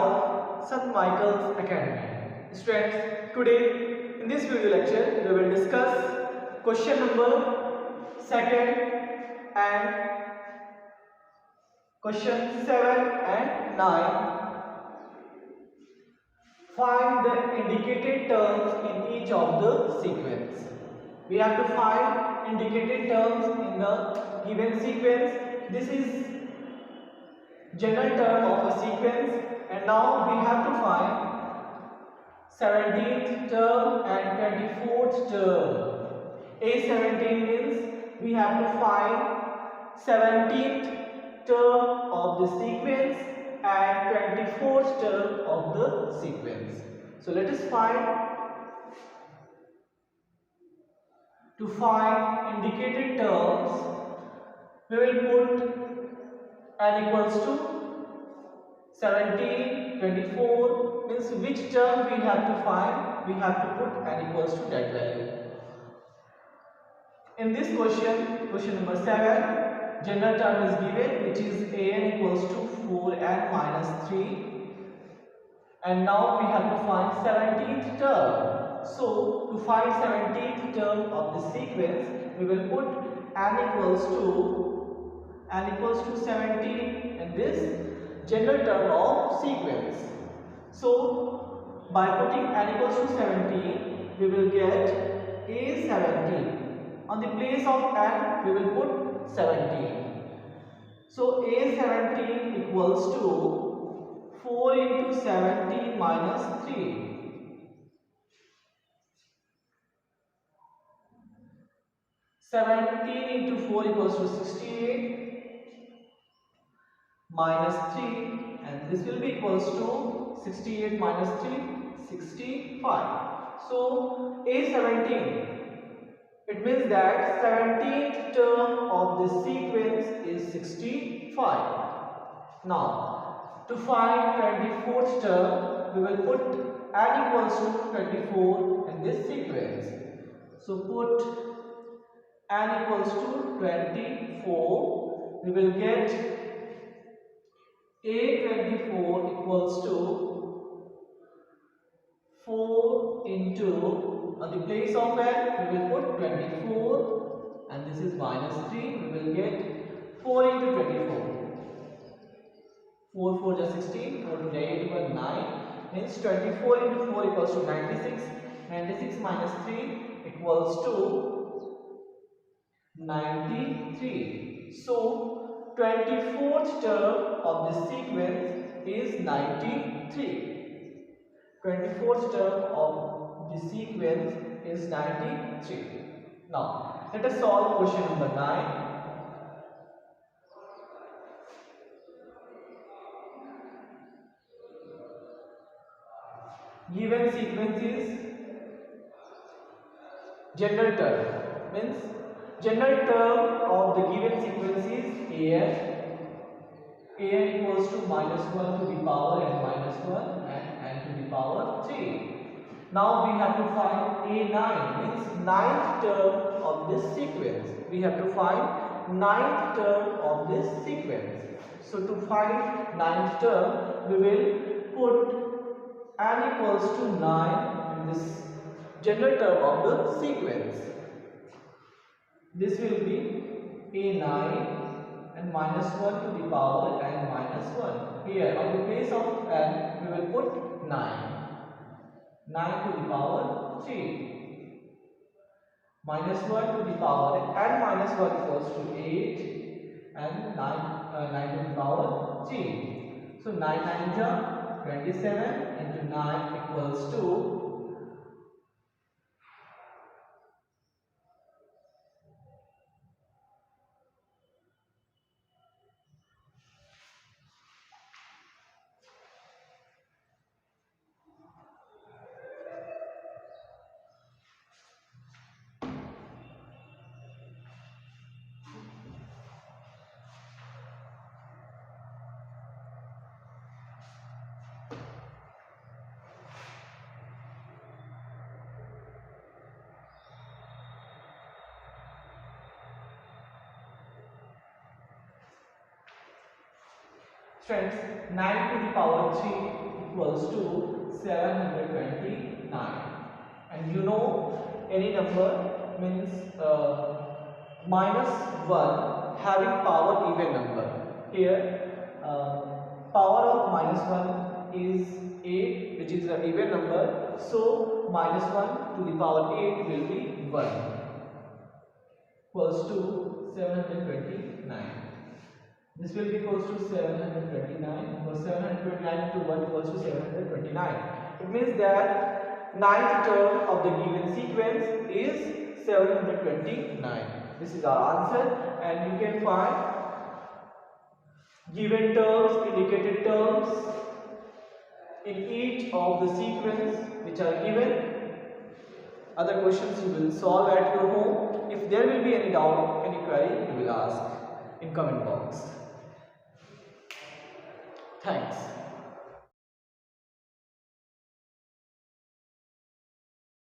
of St. Michael's Academy. Students, today in this video lecture we will discuss question number 2nd and question 7 and 9. Find the indicated terms in each of the sequence. We have to find indicated terms in the given sequence. This is general term of a sequence, and now we have to find 17th term and 24th term. A17 means we have to find 17th term of the sequence and 24th term of the sequence. So let us find. To find indicated terms, we will put n equals to 17, 24, means which term we have to find, we have to put n equals to that value. In this question number 7, general term is given, which is an equals to 4n minus 3. And now we have to find 17th term. So to find 17th term of the sequence, we will put n equals to 17 in this general term of sequence. So by putting n equals to 17, we will get A17. On the place of n, we will put 17. So A17 equals to 4 into 17 minus 3. 17 into 4 equals to 68 minus 3, and this will be equals to 68 minus 3, 65. So A17, it means that 17th term of the sequence is 65. Now to find 24th term, we will put n equals to 24 in this sequence. So put n equals to 24, we will get A24 equals to 4 into, on the place of n, we will put 24, and this is minus 3, we will get 4 into 24. 4 4 just 16, 4 to the 8 9, means 24 into 4 equals to 96. 96 minus 3 equals to 93. So 24th term of the sequence is 93. 24th term of the sequence is 93. Now let us solve question number 9. Given sequence is general term, means general term of the given sequence is an equals to minus 1 to the power n minus 1 and n to the power 3. Now we have to find a9, means 9th term of this sequence. We have to find 9th term of this sequence. So to find 9th term, we will put n equals to 9 in this general term of the sequence. This will be a9 and minus 1 to the power n minus 1. Here on the place of n, we will put 9. 9 to the power 3. Minus 1 to the power n minus 1 equals to 8 and 9 to the power 3. So 9 9 is 27 into 9 equals to 9 to the power 3 equals to 729. And you know, any number means minus 1 having power even number. Here power of minus 1 is 8, which is an even number, so minus 1 to the power 8 will be 1 equals to 729. This will be equals to 729, because 729 to 1 equals to 729. It means that ninth term of the given sequence is 729. This is our answer, and you can find given terms, indicated terms in each of the sequence which are given. Other questions you will solve at your home. If there will be any doubt, any query, you will ask in comment box. Thanks.